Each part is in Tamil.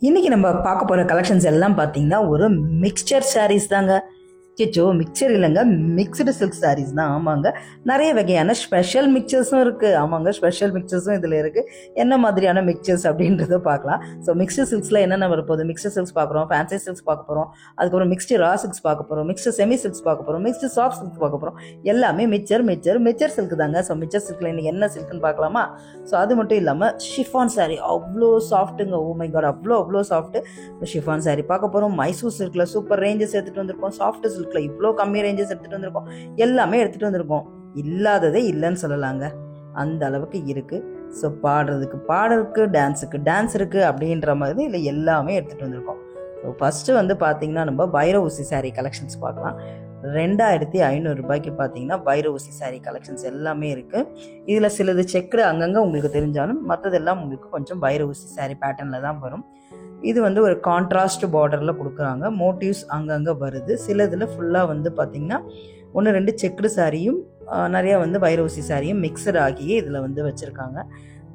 இன்னைக்கு நம்ம பார்க்க போகிற கலெக்ஷன்ஸ் எல்லாம் பார்த்தீங்கன்னா ஒரு மிக்சர் சாரீஸ் தாங்க. சிச்சோ மிக்சர் இல்லைங்க, மிக்சடு சில்க் சாரீஸ் தான். ஆமாங்க, நிறைய வகையான ஸ்பெஷல் மிக்சர்ஸும் இருக்குது. ஆமாங்க, ஸ்பெஷல் மிக்சர்ஸும் இதில் இருக்குது. என்ன மாதிரியான மிக்சர்ஸ் அப்படின்றத பார்க்கலாம். ஸோ மிக்சர் சில்க்ஸில் என்னென்ன வரப்போகுது? மிக்சர் சில்க்ஸ் பார்க்குறோம், ஃபேன்சி சில்க்ஸ் பார்க்க போகிறோம், அதுக்கப்புறம் மிக்ஸ்டு ரா சில்க்ஸ் பார்க்க போகிறோம், மிக்ஸ்டு செமி சில்க்ஸ் பார்க்க போகிறோம், மிக்ஸ்டு சாஃப்ட் சில்க்ஸ் பார்க்க போகிறோம். எல்லாமே மிக்சர் சில்க் தாங்க. ஸோ மிக்சர் சில்கில் இன்னைக்கு என்ன சில்க்னு பார்க்கலாமா? ஸோ அது மட்டும் இல்லாமல் ஷிஃபான் சாரீ அவ்வளோ சாஃப்ட்டுங்க. ஓ மை காட், அவ்வளோ சாஃப்ட்டு ஷிஃபான் சாரீ பார்க்க போகிறோம். மைசூர் சில்கில் சூப்பர் ரேஞ்சஸ் எடுத்துகிட்டு வந்திருக்கோம். சாஃப்ட் சில்கில் இவ்வளோ கம்மி ரேஞ்சஸ் எடுத்துகிட்டு வந்திருக்கோம். எல்லாமே எடுத்துகிட்டு வந்திருக்கோம். இல்லாததே இல்லைன்னு சொல்லலாங்க, அந்த அளவுக்கு இருக்குது. ஸோ பாடுறதுக்கு டான்ஸ் இருக்குது அப்படின்ற மாதிரி இல்லை எல்லாமே எடுத்துகிட்டு வந்திருக்கோம். ஸோ ஃபஸ்ட்டு வந்து பார்த்திங்கன்னா நம்ம பைரவூசி சாரீ கலெக்ஷன்ஸ் பார்க்கலாம். 2500 ரூபாய்க்கு பார்த்தீங்கன்னா பைரவூசி சாரீ கலெக்ஷன்ஸ் எல்லாமே இருக்குது. இதில் சிலது செக்குடு அங்கங்கே உங்களுக்கு தெரிஞ்சாலும் மற்றதெல்லாம் உங்களுக்கு கொஞ்சம் பைரவூசி சாரீ பேட்டர்னில் தான் வரும். இது வந்து ஒரு கான்ட்ராஸ்ட் பார்டரில் கொடுக்குறாங்க. மோட்டிவ்ஸ் அங்கங்கே வருது. சிலதில் ஃபுல்லாக வந்து பார்த்திங்கன்னா 1-2 செக்குடு சாரியும் நிறையா வந்து பைரவூசி சாரியும் மிக்சட் ஆகியே இதில் வந்து வச்சுருக்காங்க.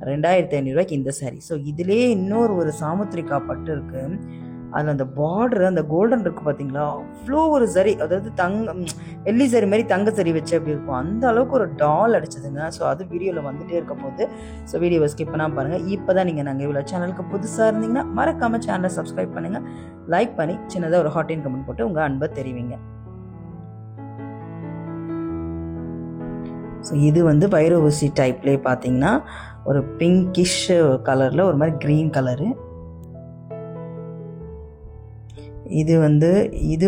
2500 ரூபாய்க்கு இந்த சாரீ. ஸோ இதிலே இன்னொரு ஒரு சாமுத்திரிகா பட்டு இருக்குது. அதில் அந்த பார்டர், அந்த கோல்டன் இருக்குது பார்த்தீங்களா, அவ்வளோ ஒரு சரி, அதாவது வெள்ளி சரி மாதிரி தங்க சரி வச்சு அப்படி இருக்கும். அந்த அளவுக்கு ஒரு டால் அடிச்சதுங்க. ஸோ அது வீடியோவில் வந்துகிட்டே இருக்க போது. ஸோ வீடியோவை ஸ்கிப் பண்ணாமல் பாருங்கள். இப்போ தான் நீங்கள் நாங்கள் இவ்வளோ சேனலுக்கு புதுசாக இருந்தீங்கன்னா மறக்காமல் சேனலை சப்ஸ்கிரைப் பண்ணுங்கள், லைக் பண்ணி சின்னதாக ஒரு ஹாட் இன் கமெண்ட் போட்டு உங்கள் அன்பை தெரிவிங்க. ஸோ இது வந்து பைரவூசி டைப்லேயே பார்த்தீங்கன்னா ஒரு பிங்கிஷ் கலரில் ஒரு மாதிரி க்ரீன் கலரு. இது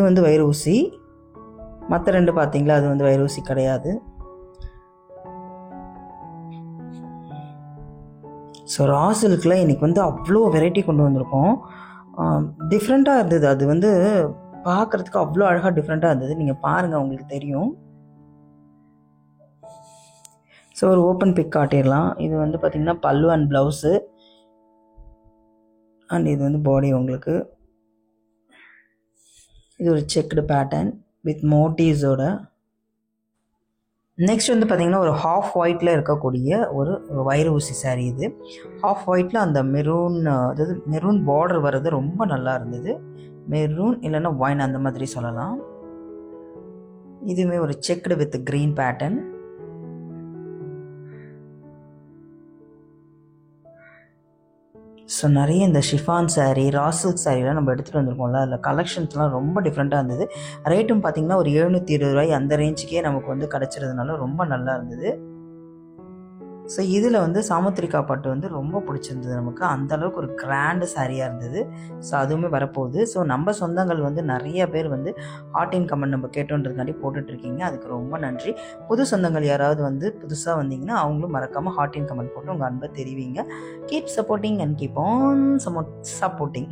வந்து வைரூசி. மற்ற ரெண்டு பார்த்தீங்களா, அது வந்து வைரூசி கிடையாது. ஸோ ரா சில்கில் இன்னைக்கு வந்து அவ்வளோ வெரைட்டி கொண்டு வந்திருக்கோம். டிஃப்ரெண்ட்டாக இருந்தது. அது வந்து பார்க்குறதுக்கு அவ்வளோ அழகாக டிஃப்ரெண்ட்டாக இருந்தது. நீங்கள் பாருங்கள், உங்களுக்கு தெரியும். ஸோ ஒரு ஓப்பன் பிக் காட்டிடலாம். இது வந்து பார்த்திங்கன்னா பல்லு அண்ட் ப்ளவுஸு, அண்ட் இது வந்து பாடி. உங்களுக்கு இது ஒரு செக்குடு பேட்டர்ன் வித் மோட்டிவ்ஸோட. நெக்ஸ்ட் வந்து பார்த்திங்கன்னா ஒரு ஹாஃப் ஒயிட்டில் இருக்கக்கூடிய ஒரு வைரூசி சாரீ. இது ஹாஃப் ஒயிட்டில் அந்த மெரூன், அதாவது மெரூன் பார்டர் வர்றது ரொம்ப நல்லா இருந்தது. மெரூன் இல்லைன்னா ஒயின் அந்த மாதிரி சொல்லலாம். இதுவுமே ஒரு checked with green pattern. So நிறைய இந்த ஷிஃபான் சாரீ, ரா சில்க் சாரீலாம் நம்ம எடுத்துகிட்டு வந்திருக்கோம்ல, அதில் கலெக்ஷன்ஸ்லாம் ரொம்ப டிஃப்ரெண்ட்டாக இருந்தது. ரேட்டும் பார்த்திங்கன்னா ஒரு 720 ரூபாய் அந்த ரேஞ்சுக்கே நமக்கு வந்து கிடச்சிருந்தனால ரொம்ப நல்லா இருந்தது. ஸோ இதில் வந்து சாமுத்திரிகா பட்டு வந்து ரொம்ப பிடிச்சிருந்தது நமக்கு. அந்தளவுக்கு ஒரு கிராண்டு சாரியாக இருந்தது. ஸோ அதுவுமே வரப்போகுது. ஸோ நம்ம சொந்தங்கள் வந்து நிறைய பேர் வந்து ஹாட் இன் கமெண்ட் நம்ம கேட்டோன்றதுக்காண்டி போட்டுட்ருக்கீங்க. அதுக்கு ரொம்ப நன்றி. புது சொந்தங்கள் யாராவது வந்து புதுசாக வந்தீங்கன்னா அவங்களும் மறக்காமல் ஹாட் இன் கமெண்ட் போட்டு உங்கள் அன்பை தெரிவிங்க. Keep supporting and keep on supporting.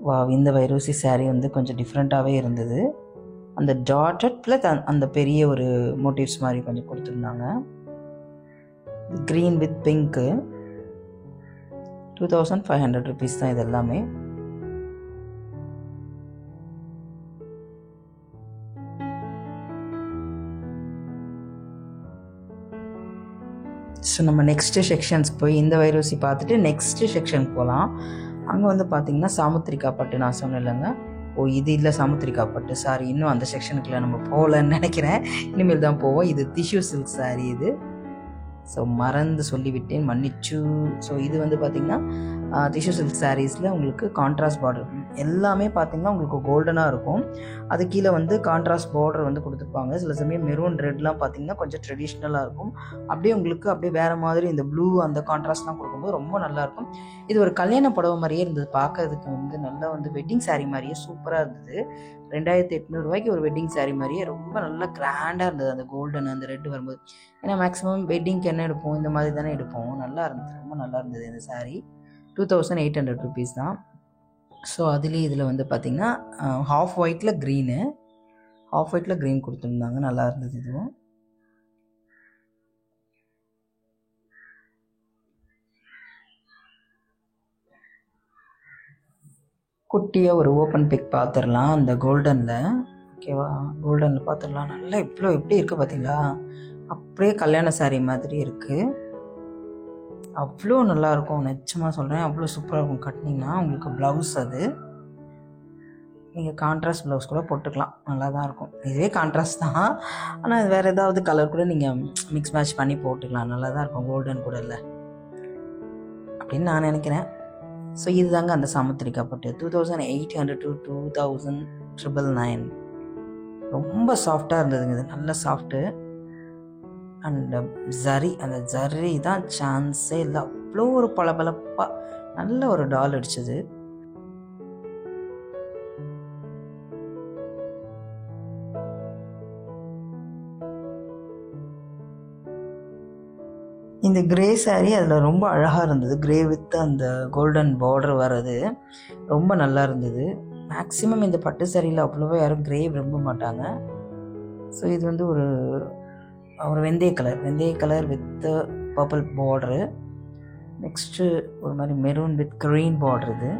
வா, இந்த வைரூசி சாரீ வந்து கொஞ்சம் டிஃப்ரெண்ட்டாகவே இருந்தது. அந்த டாட்டட் ப்ளஸ் அந்த பெரிய ஒரு மோட்டிவ்ஸ் மாதிரி கொஞ்சம் கொடுத்துருந்தாங்க. Green with pink. 2500 ருபீஸ் தான் இது எல்லாமே. ஸோ நம்ம நெக்ஸ்ட்டு செக்ஷன்ஸ் போய் இந்த வைரூசி பார்த்துட்டு நெக்ஸ்ட்டு செக்ஷன் போகலாம். அங்கே வந்து பார்த்திங்கன்னா சாமுத்திரிகா பட்டு நான் சொன்னேன் இல்லைங்க. ஓ இது இல்லை சாமுத்திரிகா பட்டு, சாரி, இன்னும் அந்த செக்ஷனுக்குள்ள நம்ம போகலன்னு நினைக்கிறேன். இனிமேல் தான் போவோம். இது டிஷ்யூ சில்க் சாரீ இது. ஸோ மறந்து சொல்லிவிட்டேன், மன்னிச்சு. ஸோ இது வந்து பார்த்திங்கன்னா டிஷ்யூ சில்க் சாரீஸில் உங்களுக்கு கான்ட்ராஸ்ட் பார்டர் எல்லாமே பார்த்திங்கன்னா உங்களுக்கு கோல்டனாக இருக்கும். அது கீழே வந்து கான்ட்ராஸ்ட் பார்டர் வந்து கொடுத்துருப்பாங்க. சில சமயம் மெரூன் ரெட்லாம் பார்த்திங்கன்னா கொஞ்சம் ட்ரெடிஷ்னலாக இருக்கும். அப்படியே உங்களுக்கு அப்படியே வேறு மாதிரி இந்த ப்ளூ அந்த கான்ட்ராஸ்ட்லாம் கொடுக்கும்போது ரொம்ப நல்லாயிருக்கும். இது ஒரு கல்யாண புடவை மாதிரியே இருந்தது. பார்க்கறதுக்கு வந்து நல்லா வந்து வெட்டிங் சாரீ மாதிரியே சூப்பராக இருந்தது. 2800 ரூபாய்க்கு ஒரு வெட்டிங் சாரீ மாதிரியே ரொம்ப நல்லா கிராண்டாக இருந்தது. அந்த கோல்டன் அந்த ரெட்டு வரும்போது, ஏன்னா மேக்ஸிமம் வெட்டிங்க்கு என்ன எடுப்போம், இந்த மாதிரி தானே எடுப்போம். நல்லா இருந்தது, ரொம்ப நல்லா இருந்தது இந்த சாரீ. 2800 ருபீஸ் தான். ஸோ அதுலேயே இதில் வந்து பார்த்திங்கன்னா ஹாஃப் ஒயிட்டில் க்ரீன் கொடுத்துருந்தாங்க. நல்லா இருந்தது. இதுவும் குட்டியாக ஒரு ஓப்பன் பிக் பார்த்துடலாம். அந்த கோல்டனில், ஓகேவா, கோல்டனில் பார்த்துடலாம். நல்லா எப்படி இருக்குது பார்த்தீங்களா, அப்படியே கல்யாண சாரீ மாதிரி இருக்குது. அவ்வளோ நல்லாயிருக்கும், நிச்சயமாக சொல்கிறேன். அவ்வளோ சூப்பராக இருக்கும். கட்டினீங்கன்னா உங்களுக்கு ப்ளவுஸ் அது நீங்கள் கான்ட்ராஸ்ட் ப்ளவுஸ் கூட போட்டுக்கலாம், நல்லா தான் இருக்கும். இதுவே கான்ட்ராஸ்ட் தான், ஆனால் வேறு ஏதாவது கலர் கூட நீங்கள் மிக்ஸ் மேட்ச் பண்ணி போட்டுக்கலாம், நல்லா தான் இருக்கும். கோல்டன் கூட இல்லை அப்படின்னு நான் நினைக்கிறேன். ஸோ இதுதாங்க அந்த சாமுத்திரிகா பட்டு 2800 to 2999. ரொம்ப சாஃப்டாக இருந்ததுங்க, இது நல்ல சாஃப்ட்டு. அண்ட் ஜரி, அந்த ஜரி தான் சான்ஸே இல்லை, அவ்வளோ ஒரு பளபளப்பாக நல்ல ஒரு டால் அடிச்சது. இந்த கிரே சாரீ அதில் ரொம்ப அழகாக இருந்தது, கிரே வித் அந்த கோல்டன் பார்டர் வர்றது ரொம்ப நல்லா இருந்தது. மேக்ஸிமம் இந்த பட்டு சாரியில் அவ்வளோவா யாரும் கிரே விரும்ப மாட்டாங்க. ஸோ இது வந்து ஒரு வெந்தய colour with purple border. Next ஒரு மாதிரி மெரூன் வித் க்ரீன் பார்டர். இது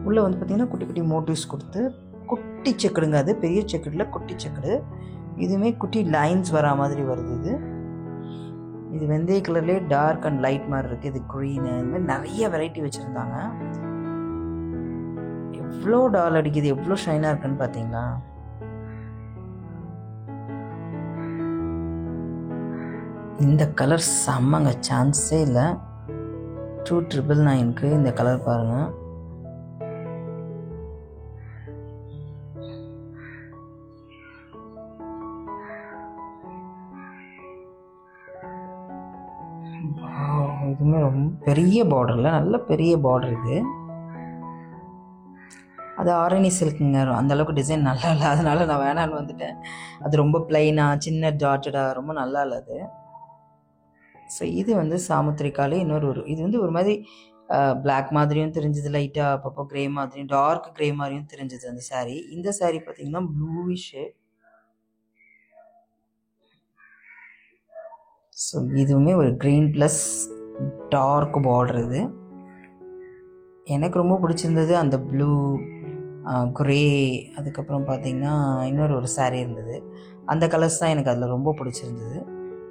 உள்ளே வந்து பார்த்திங்கன்னா குட்டி குட்டி மோட்டிவ்ஸ் கொடுத்து குட்டி செக்குடுங்க, அது பெரிய செக்குடில் குட்டி செக்குடு, இதுவுமே குட்டி லைன்ஸ் வரா மாதிரி வருது. இது வெந்தய கலர்லேயே டார்க் அண்ட் லைட் மாதிரி இருக்குது. இது க்ரீனு, இந்த மாதிரி நிறைய வெரைட்டி வச்சுருந்தாங்க. எவ்வளோ டால் அடிக்குது, எவ்வளோ ஷைனாக இருக்குன்னு பார்த்தீங்களா? இந்த கலர் செம்மங்க, சான்ஸே இல்லை. 2999க்கு இந்த கலர் பாருங்கள். இதுவுமே ரொம்ப பெரிய பார்டரில் நல்ல பெரிய பார்டர். இது அது ஆரணி சில்க்குங்க, அந்தளவுக்கு டிசைன் நல்லா இல்லை, அதனால நான் வேணான்னு வந்துட்டேன். அது ரொம்ப பிளைனாக சின்ன டாட்டடாக ரொம்ப நல்லா இல்லை அது. ஸோ இது வந்து சாமுத்திரிக்காலே இது வந்து ஒரு மாதிரி பிளாக் மாதிரியும் தெரிஞ்சது, லைட்டாக அப்பப்போ க்ரே மாதிரியும் டார்க் க்ரே மாதிரியும் தெரிஞ்சது அந்த சாரீ. இந்த சாரீ பார்த்திங்கன்னா ப்ளூவிஷு. ஸோ இதுவுமே ஒரு க்ரீன் ப்ளஸ் டார்க் பார்டர். இது எனக்கு ரொம்ப பிடிச்சிருந்தது, அந்த ப்ளூ க்ரே, அதுக்கப்புறம் பார்த்திங்கன்னா ஒரு சாரீ இருந்தது, அந்த கலர்ஸ் தான் எனக்கு அதில் ரொம்ப பிடிச்சிருந்தது.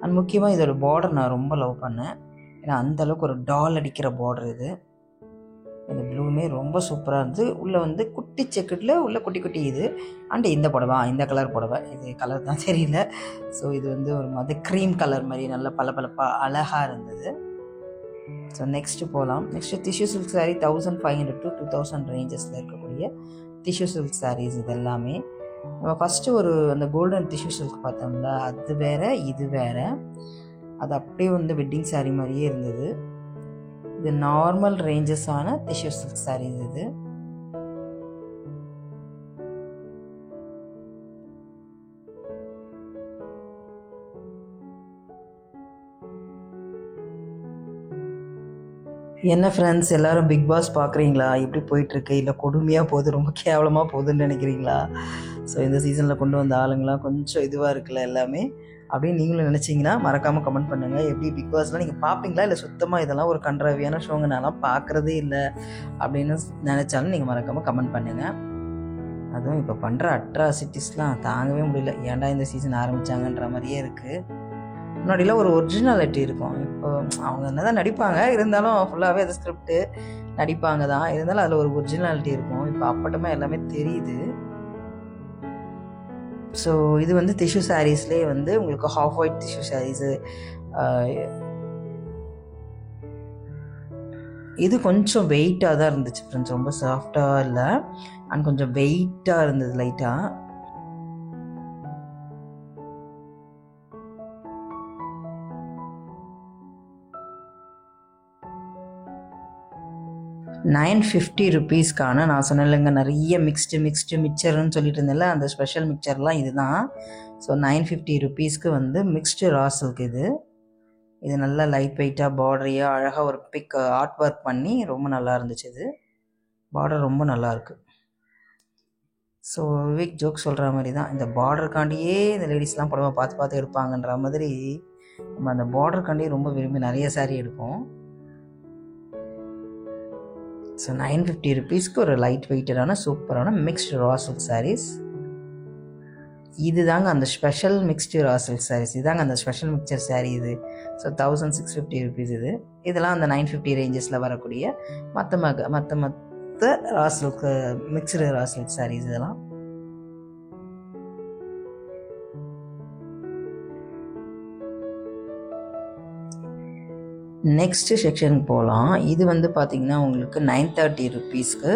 அண்ட் முக்கியமாக இதோட பார்டர் நான் ரொம்ப லவ் பண்ணேன், ஏன்னா அந்தளவுக்கு ஒரு டால் அடிக்கிற பார்டர். இந்த ப்ளூமே ரொம்ப சூப்பராக இருந்தது. உள்ளே வந்து குட்டி செக்கெட்டில் உள்ள குட்டி குட்டி இது. அண்ட் இந்த புடவை, இந்த கலர் புடவை, இது கலர் தான் தெரியல. ஸோ இது வந்து ஒரு மாதிரி க்ரீம் கலர் மாதிரி நல்ல பளபளப்பாக அழகாக இருந்தது. ஸோ நெக்ஸ்ட்டு போகலாம். Next tissue silk sari 1500 to 2000 ரேஞ்சஸில் இருக்கக்கூடிய டிஷ்யூ சில்க் சாரீஸ். இது எல்லாமே நம்ம ஃபஸ்ட்டு அந்த கோல்டன் டிஷ்யூ சில்க் பார்த்தோம்ல, அது வேறு இது வேறு. அது அப்படியே வந்து வெட்டிங் சாரீ மாதிரியே இருந்தது. இது நார்மல் ரேஞ்சஸான டிஷ்யூ சில்க் சாரீஸ். இது என்ன ஃப்ரெண்ட்ஸ், எல்லோரும் பிக் பாஸ் பார்க்குறீங்களா? எப்படி போயிட்டுருக்கு? இல்லை கொடுமையாக போகுது, ரொம்ப கேவலமாக போகுதுன்னு நினைக்கிறீங்களா? ஸோ இந்த சீசனில் கொண்டு வந்த ஆளுங்களாம் கொஞ்சம் இதுவாக இருக்குல்ல எல்லாமே அப்படின்னு நீங்களும் நினச்சிங்கன்னா மறக்காமல் கமெண்ட் பண்ணுங்கள். எப்படி பிக் பாஸ்லாம் நீங்கள் பார்ப்பீங்களா, இல்லை சுத்தமாக இதெல்லாம் ஒரு கண்ட்ராவியான ஷோங்க நான்லாம் பார்க்குறதே இல்லை அப்படின்னு நினச்சாலும் நீங்கள் மறக்காமல் கமெண்ட் பண்ணுங்கள். அதுவும் இப்போ பண்ணுற அட்ராசிட்டிஸ்லாம் தாங்கவே முடியல. ஏன்டா இந்த சீசன் ஆரம்பித்தாங்கன்ற மாதிரியே இருக்குது. முன்னாடிலாம் ஒரு ஒரிஜினாலிட்டி இருக்கும். இப்போ அவங்க என்ன தான் நடிப்பாங்க, இருந்தாலும் ஃபுல்லாகவே அது ஸ்கிரிப்டு நடிப்பாங்க தான், இருந்தாலும் அதில் ஒரு ஒரிஜினாலிட்டி இருக்கும். இப்போ அப்பட்டமாக எல்லாமே தெரியுது. ஸோ இது வந்து டிஷ்யூ சாரீஸ்லேயே வந்து உங்களுக்கு ஹாஃப் ஒயிட் டிஷ்யூ சாரீஸு. இது கொஞ்சம் வெயிட்டாக தான் இருந்துச்சு ஃப்ரெண்ட்ஸ், ரொம்ப சாஃப்டாக இல்லை, அண்ட் கொஞ்சம் வெயிட்டாக இருந்தது லைட்டாக. ₹950 நான் சொன்னேன்லங்க, நிறைய மிக்ஸ்டு மிக்சர்னு சொல்லிட்டு இருந்தேன்ல, அந்த ஸ்பெஷல் மிக்சர்லாம் இதுதான். ஸோ ₹950 வந்து மிக்ஸ்டு ரா சில்க். இது நல்லா லைட் வெயிட்டாக பார்டரையாக அழகாக ஒரு பிக் ஆர்ட் ஒர்க் பண்ணி ரொம்ப நல்லா இருந்துச்சு. இது பார்டர் ரொம்ப நல்லாயிருக்கு. ஸோ விவேக் ஜோக் சொல்கிற மாதிரி தான், இந்த பார்டருக்காண்டியே இந்த லேடிஸ்லாம் புடவை பார்த்து எடுப்பாங்கன்ற மாதிரி நம்ம அந்த பார்டருக்காண்டியே ரொம்ப விரும்பி நிறைய சாரீ எடுப்போம். ஸோ ₹950 ஒரு லைட் வெயிட்டடான சூப்பரான மிக்ஸ்டு ரா சில்க் சாரீஸ். இதுதாங்க அந்த special mixed raw silk sarees. இதுதாங்க அந்த ஸ்பெஷல் மிக்சர் சாரீ இது. ஸோ 1650 ருபீஸ் இது. இதெல்லாம் அந்த 950 ரேஞ்சஸில் வரக்கூடிய மற்ற raw silk mixed raw silk sarees இதெல்லாம். நெக்ஸ்ட்டு செக்ஷனுக்கு போகலாம். இது வந்து பார்த்திங்கன்னா உங்களுக்கு 930 ருபீஸ்க்கு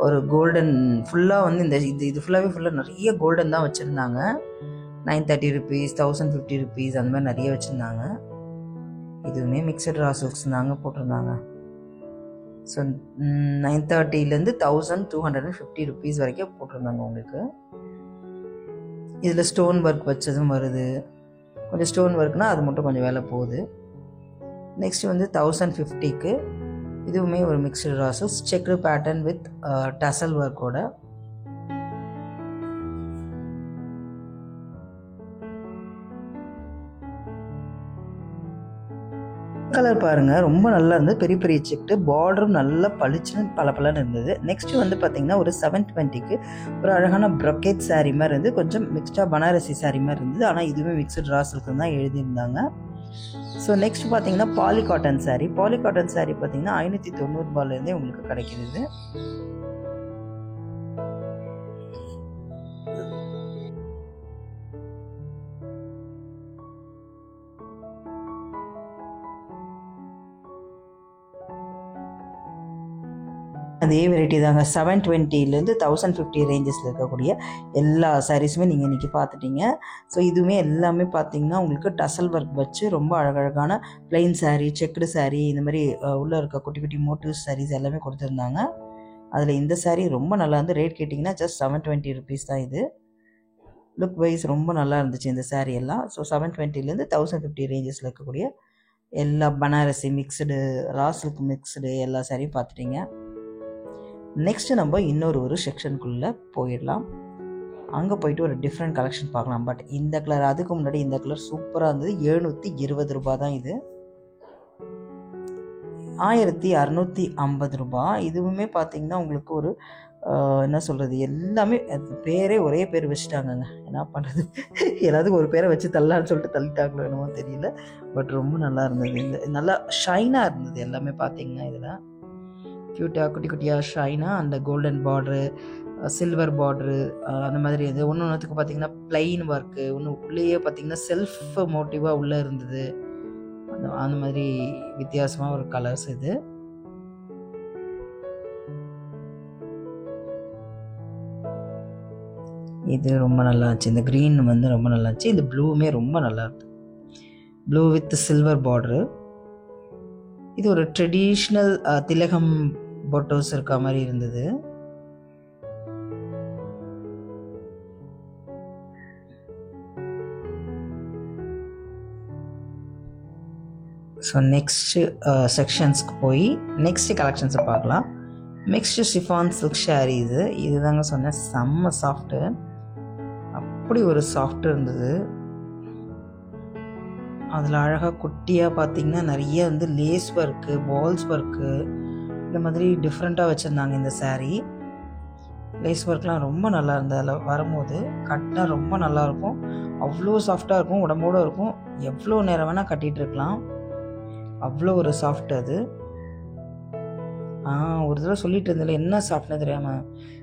ஒரு கோல்டன் ஃபுல்லாக வந்து இது ஃபுல்லாக நிறைய கோல்டன் தான் வச்சுருந்தாங்க. 930 ருபீஸ், 1050 ருபீஸ் அந்த மாதிரி நிறைய வச்சுருந்தாங்க. இதுவுமே மிக்சட் ரா சில்க்ஸ் தாங்க போட்டிருந்தாங்க. ஸோ 930லேருந்து 1250 ருபீஸ் வரைக்கும் போட்டிருந்தாங்க உங்களுக்கு. இதில் ஸ்டோன் ஒர்க் வச்சதும் வருது. கொஞ்சம் ஸ்டோன் ஒர்க்னால் அது மட்டும் கொஞ்சம் வேலை போகுது. நெக்ஸ்ட் வந்து 1050க்கு இதுவுமே ஒரு mixed raw silks, checked pattern with tassel ஒர்க்கோட. கலர் பாருங்கள், ரொம்ப நல்லா இருந்தது. பெரிய பெரிய செக்டு, பார்டரும் நல்லா பளிச்சுன்னு பளபளன்னு இருந்தது. நெக்ஸ்ட் வந்து பார்த்தீங்கன்னா ஒரு 720க்கு ஒரு அழகான ப்ரொக்கேட் சாரீ மாதிரி இருந்து, கொஞ்சம் மிக்ஸ்டாக பனாரசி சாரீ மாதிரி இருந்தது. ஆனால் இதுவுமே மிக்ஸ்டு ரா சில்க்னு தான் எழுதியிருந்தாங்க. ஸோ நெக்ஸ்ட் பார்த்தீங்கன்னா poly cotton saree. Poly cotton saree பார்த்தீங்கன்னா 590 ரூபாயிலேருந்தே உங்களுக்கு கிடைக்கிறது. அதே வெரைட்டி தாங்க. 720லேருந்து 1050 ரேஞ்சஸில் இருக்கக்கூடிய எல்லா சாரீஸுமே நீங்கள் இன்றைக்கி பார்த்துட்டீங்க. ஸோ இதுவுமே எல்லாமே பார்த்தீங்கன்னா உங்களுக்கு டசல் ஒர்க் வச்சு ரொம்ப அழகழகான பிளெயின் சாரீ, செக்குடு சாரீ, இந்த மாதிரி உள்ளே இருக்க குட்டி குட்டி மோட்டிவ்ஸ் சாரீஸ் எல்லாமே கொடுத்துருந்தாங்க. அதில் இந்த சாரீ ரொம்ப நல்லா இருந்து. ரேட் கேட்டிங்கன்னா ஜஸ்ட் 720 ருபீஸ் தான் இது. லுக் வைஸ் ரொம்ப நல்லா இருந்துச்சு இந்த சாரீ எல்லாம். ஸோ 720லேருந்து 1050 ரேஞ்சஸில் இருக்கக்கூடிய எல்லா Banarasi mixed, raw silk mixed எல்லா சாரியும் பார்த்துட்டீங்க. நெக்ஸ்ட்டு நம்ம ஒரு செக்ஷனுக்குள்ளே போயிடலாம். அங்கே போயிட்டு ஒரு டிஃப்ரெண்ட் கலெக்ஷன் பார்க்கலாம். பட் இந்த கலர், அதுக்கு முன்னாடி இந்த கலர் சூப்பராக இருந்தது. 720 ரூபா தான் இது. 1650 ரூபா. இதுவுமே பார்த்தீங்கன்னா உங்களுக்கு ஒரு என்ன சொல்கிறது, எல்லாமே பேரே ஒரே பேர் வச்சுட்டாங்கங்க. என்ன பண்ணுறது, எல்லாத்துக்கும் ஒரு பேரை வச்சு தள்ளலான்னு சொல்லிட்டு தள்ளிட்டாங்களோ என்னமோ தெரியல. பட் ரொம்ப நல்லா இருந்தது. இந்த நல்லா ஷைனாக இருந்தது எல்லாமே பார்த்தீங்கன்னா. இதில் க்யூட்டாக குட்டி குட்டியாக ஷைனாக அந்த கோல்டன் பார்ட்ரு, சில்வர் பார்ட்ரு, அந்த மாதிரி இது ஒன்றுத்துக்கு பார்த்திங்கன்னா ப்ளைன் ஒர்க்கு, உள்ளேயே பார்த்திங்கன்னா செல்ஃப் மோட்டிவாக உள்ளே இருந்தது. அந்த மாதிரி வித்தியாசமாக ஒரு கலர்ஸ் இது. இது ரொம்ப நல்லா இருந்துச்சு. இந்த க்ரீன் வந்து ரொம்ப நல்லா இருந்துச்சு. இந்த ப்ளூவுமே ரொம்ப நல்லா இருந்தது. ப்ளூ வித் சில்வர் பார்ட்ரு. இது ஒரு ட்ரெடிஷ்னல் திலகம் போட்டோஸ் இருக்க மாதிரி இருந்தது. ஸோ நெக்ஸ்ட்டு செக்ஷன்ஸ்க்கு போய் நெக்ஸ்ட்டு கலெக்ஷன்ஸை பார்க்கலாம். Next chiffon silk saree. இதுதாங்க சொன்னேன், செம்ம சாஃப்ட்டு. அப்படி ஒரு சாஃப்ட் இருந்தது. அதில் அழகாக குட்டியாக பார்த்திங்கன்னா நிறைய வந்து லேஸ் ஒர்க்கு, பால்ஸ் ஒர்க்கு, இந்த மாதிரி டிஃப்ரெண்ட்டாக வச்சுருந்தாங்க இந்த சாரீ. லேஸ் ஒர்க்லாம் ரொம்ப நல்லா இருந்தது. அதில் வரும்போது கட்டினா ரொம்ப நல்லாயிருக்கும். அவ்வளோ சாஃப்டாக இருக்கும், உடம்போடு இருக்கும். எவ்வளோ நேரம் வேணால் கட்டிகிட்டு இருக்கலாம், அவ்வளோ ஒரு சாஃப்ட் அது. ஒரு தடவை சொல்லிட்டு இருந்ததில்ல, என்ன சாஃப்ட்னு தெரியாமல்,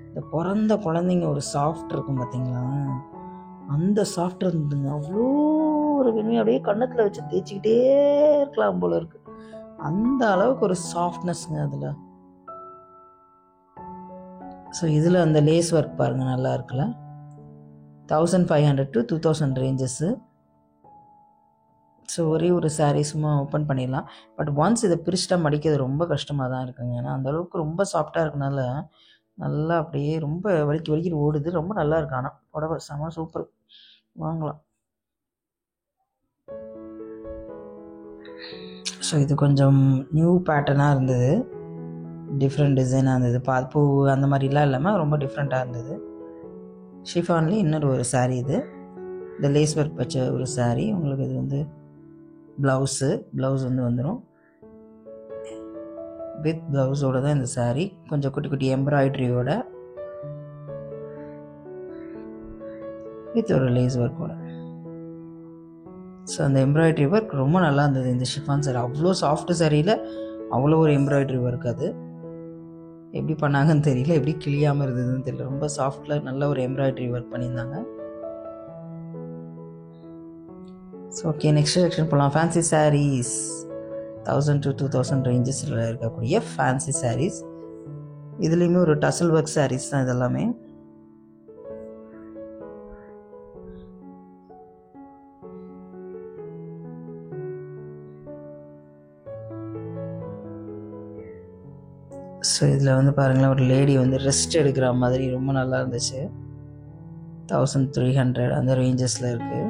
இந்த பிறந்த குழந்தைங்க ஒரு சாஃப்ட் இருக்கும் பார்த்தீங்களா, அந்த சாஃப்ட் இருந்ததுங்க. அவ்வளோ ஒரு வெண்மையை அப்படியே கன்னத்தில் வச்சு தேய்ச்சிக்கிட்டே இருக்கலாம் போல இருக்கு. அந்த அளவுக்கு ஒரு சாஃப்ட்னஸ்ங்க அதில். ஸோ இதில் அந்த லேஸ் ஒர்க் பாருங்கள், நல்லா இருக்குல்ல. 1500 to 2000 ரேஞ்சஸ்ஸு. ஸோ ஒரே ஒரு சாரீ சும்மா ஓப்பன் பண்ணிடலாம். பட் ஒன்ஸ் இதை பிரிச்சுட்டா மடிக்கிறது ரொம்ப கஷ்டமாக தான் இருக்குங்க. ஏன்னா அந்தளவுக்கு ரொம்ப சாஃப்டாக இருக்கனால நல்லா அப்படியே ரொம்ப வலிக்கிட்டு ஓடுது. ரொம்ப நல்லா இருக்கு. ஆனால் புடவை செம சூப்பர், வாங்கலாம். ஸோ இது கொஞ்சம் நியூ பேட்டர்னாக இருந்தது, டிஃப்ரெண்ட் டிசைனாக இருந்தது. பூ அந்த மாதிரிலாம் இல்லாமல் ரொம்ப டிஃப்ரெண்ட்டாக இருந்தது. ஷிஃபான்லேயே இன்னொரு ஒரு சாரீ இது. இந்த லேஸ் ஒர்க் வச்ச ஒரு சாரீ. உங்களுக்கு இது வந்து ப்ளவுஸ் வந்து வந்துடும். வித் ப்ளவுஸோடு தான் இந்த சாரீ. கொஞ்சம் குட்டி குட்டி எம்ப்ராய்டரியோட. வித் ஒரு லேஸ் ஒர்க்கோட. ஸோ அந்த எம்ப்ராய்டரி ஒர்க் ரொம்ப நல்லா இருந்தது இந்த ஷிஃபான் சாரி. அவ்வளோ சாஃப்ட் சாரியில் அவ்வளோ ஒரு எம்ப்ராய்டரி ஒர்க். அது எப்படி பண்ணாங்கன்னு தெரியல, எப்படி கிளியாமல் இருந்ததுன்னு தெரியல. ரொம்ப சாஃப்டில் நல்ல ஒரு எம்ப்ராய்டரி ஒர்க் பண்ணியிருந்தாங்க. ஸோ ஓகே, நெக்ஸ்ட் செக்ஷன் போகலாம். ஃபேன்சி சாரீஸ் 1000 to 2000 ரேஞ்சஸில் இருக்கக்கூடிய ஃபேன்சி சாரீஸ். இதுலேயுமே ஒரு டசல் ஒர்க் சாரீஸ் தான் இதெல்லாமே. ஸோ இதில் வந்து பாருங்களேன், ஒரு லேடி வந்து ரெஸ்ட் எடுக்கிற மாதிரி ரொம்ப நல்லா இருந்துச்சு. 1300 அந்த ரேஞ்சஸில் இருக்குது.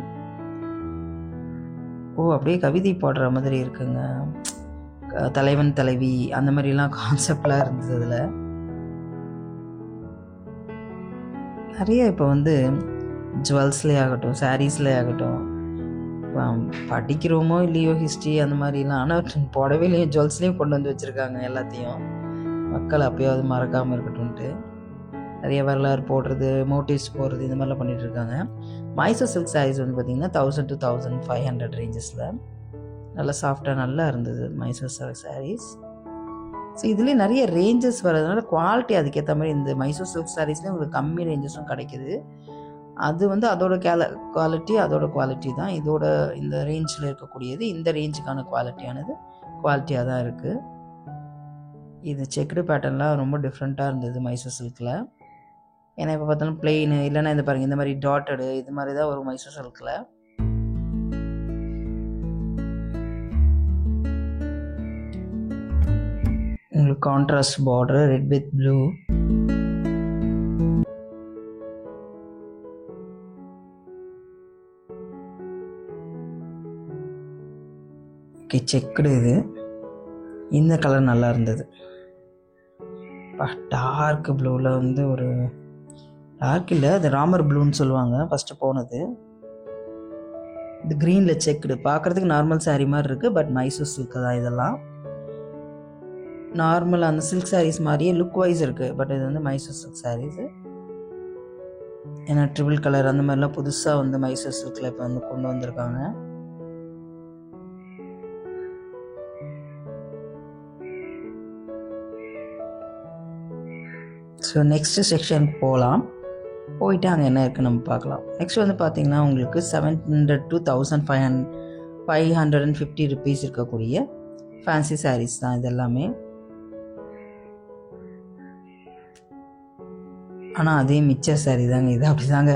ஓ, அப்படியே கவிதை பாடுற மாதிரி இருக்குங்க. தலைவன் தலைவி அந்த மாதிரிலாம் கான்செப்ட்லாம் இருந்தது. அதில் நிறைய இப்போ வந்து ஜுவல்ஸ்லேயே ஆகட்டும், சாரீஸ்லேயே ஆகட்டும், படிக்கிறோமோ இல்லையோ ஹிஸ்ட்ரி அந்த மாதிரிலாம், ஆனால் புடவையிலையும் ஜுவல்ஸ்லேயும் கொண்டு வந்து வச்சுருக்காங்க எல்லாத்தையும். மக்கள் அப்போயாவது மறக்காமல் இருக்கட்டும்ன்ட்டு நிறைய வரலாறு போடுறது, மோட்டிவ்ஸ் போடுறது, இந்த மாதிரிலாம் பண்ணிகிட்டு இருக்காங்க. மைசூர் சில்க் சாரீஸ் வந்து பார்த்திங்கன்னா 1000 to 1500 ரேஞ்சஸில் நல்லா சாஃப்டாக நல்லா இருந்தது மைசூர் சில்க் சாரீஸ். ஸோ இதுலேயே நிறைய ரேஞ்சஸ் வர்றதுனால குவாலிட்டி அதுக்கேற்ற மாதிரி இந்த மைசூர் சில்க் சாரீஸ்லேயும் உங்களுக்கு கம்மி ரேஞ்சஸும் கிடைக்கிது. அது வந்து அதோட குவாலிட்டி தான். இதோட இந்த ரேஞ்சில் இருக்கக்கூடியது இந்த ரேஞ்சுக்கான குவாலிட்டியாக தான் இருக்குது. இது செக்குடு பேட்டர்ன்லாம் ரொம்ப டிஃப்ரெண்ட்டாக இருந்தது மைசூர் சில்கில். ஏன்னா இப்போ பார்த்தாலும் பிளெயின் இல்லைன்னா இந்த பாருங்கள், இந்த மாதிரி டாட்டடு இது மாதிரி தான் வரும் மைசூர் சில்கில். உங்களுக்கு contrast border red with blue. Okay, checked இது. இந்த கலர் நல்லா இருந்தது. டார்க் ப்ளூவில் வந்து ஒரு டார்க் இல்லை, அது ராமர் ப்ளூன்னு சொல்லுவாங்க ஃபஸ்ட்டு போனது. இது க்ரீனில் செக்குடு பார்க்குறதுக்கு நார்மல் சாரீ மாதிரி இருக்குது. பட் மைசூர் சில்க்கு தான் இதெல்லாம். நார்மல் அந்த சில்க் சாரீஸ் மாதிரியே லுக் வைஸ் இருக்குது. பட் இது வந்து மைசூர் சில்க் சாரீஸு. ஏன்னா ட்ரிபிள் கலர் அந்த மாதிரிலாம் புதுசாக வந்து மைசூர் சில்கில் இப்போ வந்து கொண்டு வந்திருக்காங்க. ஸோ நெக்ஸ்ட் செக்ஷன் போயிட்டு அங்கே என்ன இருக்குன்னு நம்ம பார்க்கலாம். நெக்ஸ்ட் வந்து பார்த்திங்கன்னா உங்களுக்கு 700 to 1550 ருபீஸ் இருக்கக்கூடிய ஃபேன்சி சாரீஸ் தான் இது எல்லாமே. ஆனால் அதே மிச்சர் சாரீ தாங்க இது. அப்படி தாங்க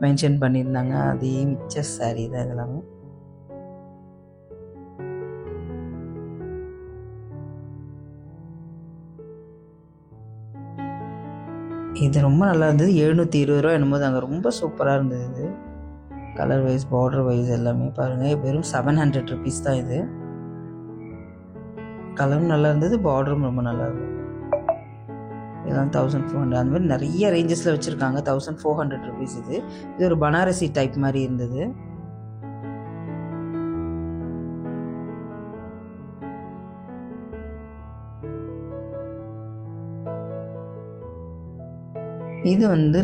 மென்ஷன் பண்ணியிருந்தாங்க. அதே மிச்சர் சாரீ தான் இதெல்லாமே. இது ரொம்ப நல்லா இருந்தது. 720 ரூபா என்னும்போது அங்கே ரொம்ப சூப்பராக இருந்தது. இது கலர் வைஸ் பார்டர் வைஸ் எல்லாமே பாருங்கள். வெறும் 700 ருபீஸ் தான் இது. கலரும் நல்லா இருந்தது, பார்டரும் ரொம்ப நல்லா இருந்தது. இதெல்லாம் 1400 அந்த மாதிரி நிறைய ரேஞ்சஸில் வச்சுருக்காங்க. 1400 ருபீஸ் இது. இது ஒரு பனாரசி டைப் மாதிரி இருந்தது. இது வந்து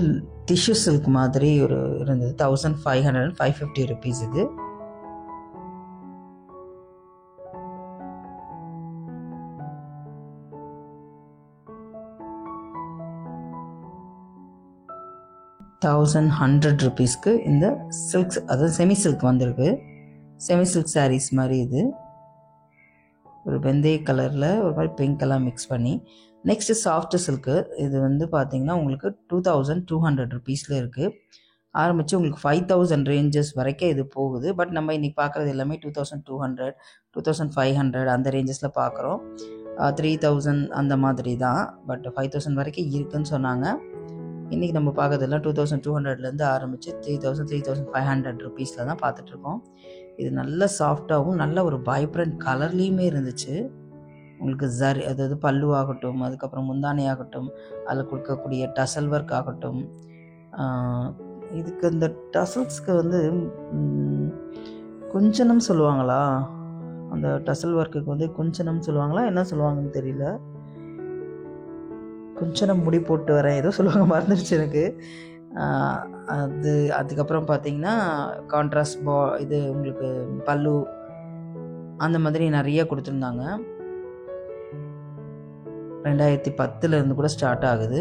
டிஷ்யூ சில்க் மாதிரி ஒரு இருந்தது. 1500 and 550 ருபீஸ் இது. ₹1100 இந்த சில்க்ஸ், அதாவது செமி சில்க் வந்திருக்கு. செமி சில்க் சாரீஸ் மாதிரி இது ஒரு வெந்தய கலரில் ஒரு மாதிரி பிங்க் எல்லாம் மிக்ஸ் பண்ணி. Next soft silk. இது வந்து பார்த்திங்கன்னா உங்களுக்கு 2200 ருபீஸில் இருக்குது. ஆரம்பித்து உங்களுக்கு 5000 ரேஞ்சஸ் வரைக்கும் இது போகுது. பட் நம்ம இன்றைக்கி பார்க்குறது எல்லாமே 2200 2500 அந்த ரேஞ்சஸில் பார்க்குறோம். 3000 அந்த மாதிரி தான். பட் 5000 வரைக்கும் இருக்குதுன்னு சொன்னாங்க. இன்றைக்கி நம்ம பார்க்குறதெல்லாம் 2200லேருந்து ஆரம்பித்து 3500 ருபீஸில் தான் பார்த்துட்ருக்கோம். இது நல்ல சாஃப்டாகவும் நல்ல ஒரு வைப்ரண்ட் கலர்லேயுமே இருந்துச்சு. உங்களுக்கு ஜரி, அதாவது பல்லு ஆகட்டும், அதுக்கப்புறம் முந்தானி ஆகட்டும், அதில் கொடுக்கக்கூடிய டசல் ஒர்க் ஆகட்டும். இதுக்கு இந்த டசல்ஸ்க்கு வந்து குஞ்சனம் சொல்லுவாங்களா, அந்த டசல் ஒர்க்குக்கு வந்து குஞ்சனம் சொல்லுவாங்களா என்ன சொல்லுவாங்கன்னு தெரியல. குஞ்சனம் முடி போட்டு வரேன் ஏதோ சொல்லுவாங்க, மறந்துடுச்சு எனக்கு. அதுக்கப்புறம் பார்த்தீங்கன்னா கான்ட்ராஸ்ட் இது உங்களுக்கு பல்லு அந்த மாதிரி நிறைய கொடுத்துருந்தாங்க. 2010 கூட ஸ்டார்ட் ஆகுது.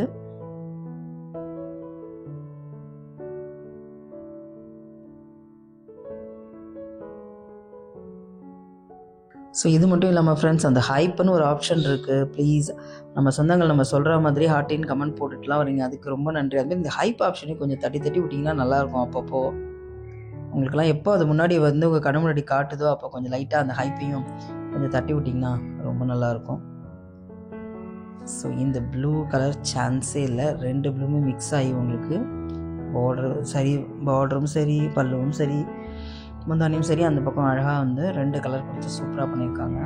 ஸோ இது மட்டும் இல்லாமல் ஃப்ரெண்ட்ஸ், அந்த ஹைப்புன்னு ஒரு ஆப்ஷன் இருக்குது. ப்ளீஸ் நம்ம சொந்தங்கள் நம்ம சொல்கிற மாதிரி ஹார்ட்டின் கமெண்ட் போட்டுட்டுலாம் வரீங்க, அதுக்கு ரொம்ப நன்றி. அதுமாதிரி இந்த ஹைப் ஆப்ஷனையும் கொஞ்சம் தட்டி தட்டி விட்டிங்கன்னா நல்லாயிருக்கும். அப்பப்போ உங்களுக்குலாம் எப்போ அது முன்னாடி உங்கள் கண்ணு முன்னாடி காட்டுதோ அப்போ கொஞ்சம் லைட்டாக அந்த ஹைப்பையும் கொஞ்சம் தட்டி விட்டிங்கன்னா ரொம்ப நல்லாயிருக்கும். ஸோ இந்த ப்ளூ கலர் சான்ஸே இல்லை, 2 ப்ளூமே மிக்ஸ் ஆகி உங்களுக்கு பார்டரும் சரி பல்லுவும் சரி முந்தானியும் சரி அந்த பக்கம் அழகாக 2 கலர் கொடுத்து சூப்பராக பண்ணியிருக்காங்க.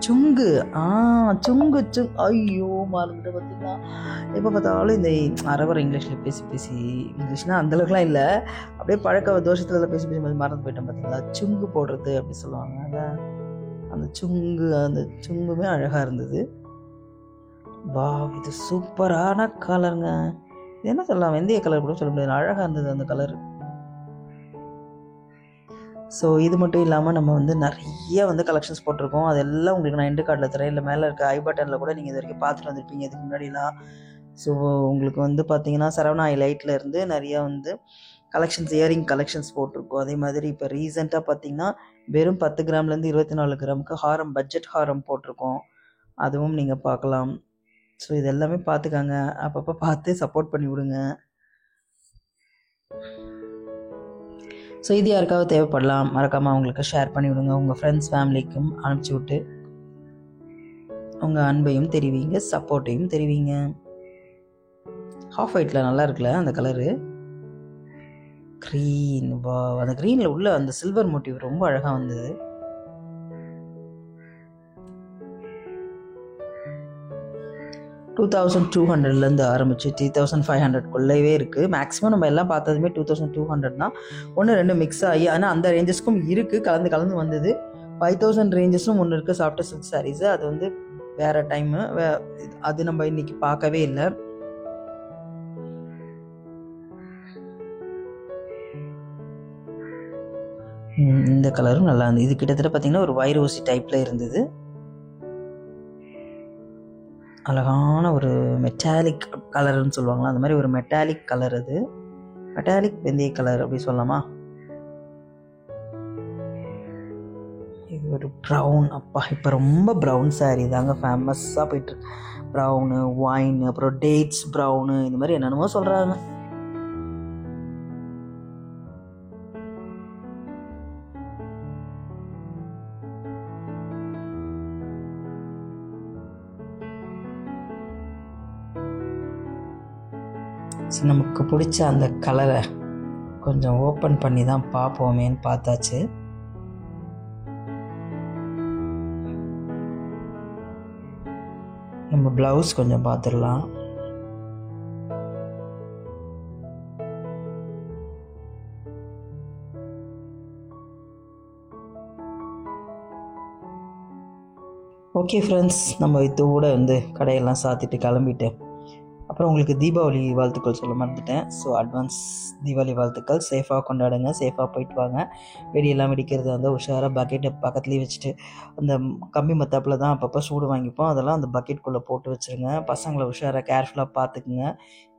சுங்கு ஐயோ மறந்துட்டு பார்த்தீங்களா, எப்போ பார்த்தாலும் இந்த அரவர இங்கிலீஷில் பேசி இங்கிலீஷ்னால் அந்தளவுக்குலாம் இல்லை, அப்படியே பழக்க தோஷத்தில் பேசி மறந்து போயிட்டேன் பார்த்தீங்களா. சுங்கு போடுறது அப்படி சொல்லுவாங்க. அதான் அந்த சுங்குமே அழகாக இருந்தது. வா, இது சூப்பரான கலருங்க. இது என்ன சொல்லலாம், வெந்தய கலர் கூட சொல்ல முடியாது, அழகாக இருந்தது அந்த கலர். ஸோ இது மட்டும் இல்லாமல் நம்ம நிறைய கலெக்ஷன்ஸ் போட்டிருக்கோம். அதெல்லாம் உங்களுக்கு நான் எண்டு கார்டில் தரேன், இல்லை மேலே இருக்க ஐ பட்டனில் கூட நீங்கள் இது வரைக்கும் பார்த்துட்டு வந்திருப்பீங்க இதுக்கு முன்னாடிலாம். ஸோ உங்களுக்கு பார்த்தீங்கன்னா சரவணா லைட்டில் இருந்து நிறையா கலெக்ஷன்ஸ், இயரிங் கலெக்ஷன்ஸ் போட்டிருக்கோம். அதே மாதிரி இப்போ ரீசெண்டாக பார்த்தீங்கன்னா வெறும் 10 கிராம்லேருந்து 24 கிராமுக்கு ஹாரம், பட்ஜெட் ஹாரம் போட்டிருக்கோம், அதுவும் நீங்கள் பார்க்கலாம். ஸோ இது எல்லாமே பார்த்துக்காங்க, அப்பப்போ பார்த்து சப்போர்ட் பண்ணி விடுங்க. ஸோ இது யாருக்காவது தேவைப்படலாம், மறக்காமல் அவங்களுக்கு ஷேர் பண்ணி விடுங்க. உங்கள் ஃப்ரெண்ட்ஸ் ஃபேமிலிக்கும் அனுப்பிச்சி விட்டு உங்கள் அன்பையும் தெரிவிங்க, சப்போர்ட்டையும் தெரிவிங்க. ஹாஃப் ஒயிட்டில் நல்லா இருக்குல்ல அந்த கலரு, க்ரீன். வா, அந்த க்ரீனில் உள்ள அந்த சில்வர் மோட்டிவ் ரொம்ப அழகாக வந்தது. $2200 ஆரம்பிச்சு 3500 இருக்குது. மேக்ஸிமம் நம்ம எல்லாம் பார்த்ததுமே 2200 தான். 1-2 மிக்ஸ் ஆகி, ஆனால் அந்த ரேஞ்சஸ்க்கும் இருக்குது, கலந்து வந்தது. 5000 ரேஞ்சஸும் ஒன்று இருக்குது சாஃப்ட் சில்க் சாரீஸு. அது வேறு டைமு, அது நம்ம இன்னைக்கு பார்க்கவே இல்லை. இந்த கலரும் நல்லா இருந்தது. இது கிட்டத்தட்ட பார்த்தீங்கன்னா ஒரு வைரோசி டைப்பில் இருந்தது. அழகான ஒரு மெட்டாலிக் கலர்னு சொல்லுவாங்களா, அந்த மாதிரி ஒரு மெட்டாலிக் கலர், அது மெட்டாலிக் வெந்தய கலர் அப்படி சொல்லலாமா. இது ஒரு ப்ரௌன். அப்பா, இப்போ ரொம்ப ப்ரௌன் சாரீ தாங்க ஃபேமஸாக போயிட்டுருக்கு. ப்ரௌனு, ஒயின், அப்புறம் டேட்ஸ் ப்ரௌனு, இந்த மாதிரி என்னென்னமோ சொல்கிறாங்க. ஸோ நமக்கு பிடிச்ச அந்த கலரை கொஞ்சம் ஓப்பன் பண்ணி தான் பார்ப்போமேன்னு பார்த்தாச்சு. நம்ம ப்ளவுஸ் கொஞ்சம் பார்த்துடலாம். ஓகே ஃப்ரெண்ட்ஸ், நம்ம இதோட கடையெல்லாம் சாத்திட்டு கிளம்பிட்டு அப்புறம் உங்களுக்கு தீபாவளி வாழ்த்துக்கள் சொல்ல மறந்துட்டேன். ஸோ அட்வான்ஸ் தீபாவளி வாழ்த்துக்கள். சேஃபாக கொண்டாடுங்க, சேஃபாக போயிட்டு வாங்க. வெடியெல்லாம் வெடிக்கிறது உஷாராக பக்கெட்டை பக்கத்துலேயே வச்சுட்டு, அந்த கம்பி மத்தாப்பில் தான் அப்பப்போ சூடு வாங்கிப்போம், அதெல்லாம் அந்த பக்கெட்குள்ளே போட்டு வச்சுருங்க. பசங்களை உஷாராக கேர்ஃபுல்லாக பார்த்துக்குங்க.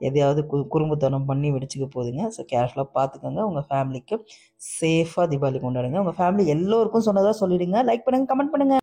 எதையாவது குறும்புத்தனம் பண்ணி வெடிச்சுக்க போகுதுங்க. ஸோ கேர்ஃபுல்லாக பார்த்துக்கோங்க. உங்கள் ஃபேமிலிக்கு சேஃபாக தீபாவளி கொண்டாடுங்க. உங்கள் ஃபேமிலி எல்லோருக்கும் சொன்னதாக சொல்லிவிடுங்க. லைக் பண்ணுங்கள், கமெண்ட் பண்ணுங்கள்.